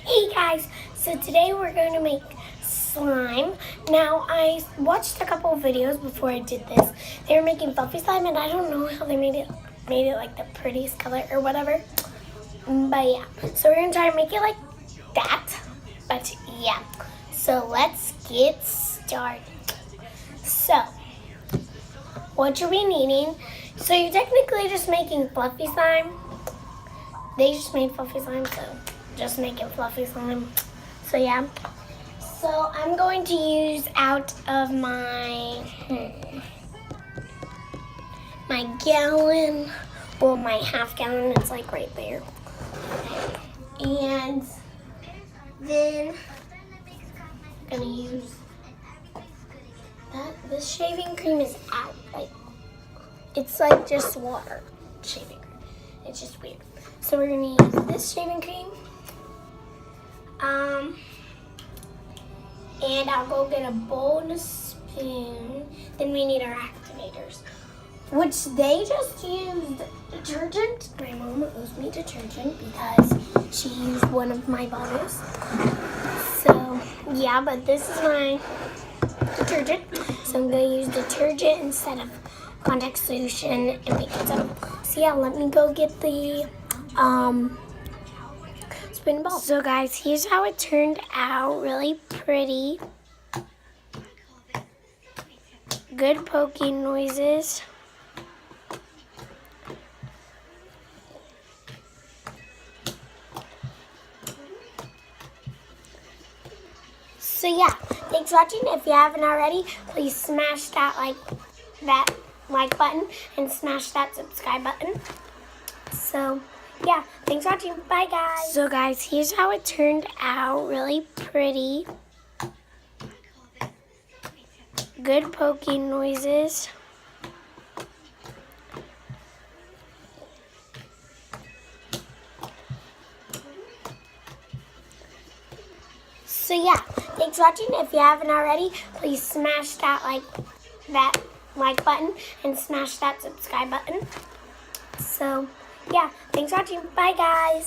Hey guys, so today we're going to make slime. Now I watched a couple of videos before I did this. They were making fluffy slime and I don't know how they made it like the prettiest color or whatever. But yeah, so we're going to try to make it like that. But yeah, so let's get started. So, what you'll be needing, so you're technically just making fluffy slime. They just made fluffy slime, so just making fluffy slime. So yeah. So I'm going to use out of my my gallon, well my half gallon, it's like right there. And then I'm gonna use that. This shaving cream is out. Like it's like just water shaving cream. It's just weird. So we're gonna use this shaving cream. And I'll go get a bowl and a spoon. Then we need our activators, which they just used detergent. My mom owes me detergent because she used one of my bottles. So yeah, but this is my detergent. So I'm gonna use detergent instead of contact solution and baking soda. So yeah, let me go get the spoon and bowl. So guys, here's how it turned out. Really pretty. Good poking noises. So yeah, thanks for watching. If you haven't already, please smash that like button and smash that subscribe button. So yeah, thanks for watching. Bye guys. So guys, here's how it turned out. Really pretty. Good poking noises. So yeah, thanks for watching. If you haven't already, please smash that like button and smash that subscribe button. So yeah, thanks for watching. Bye guys.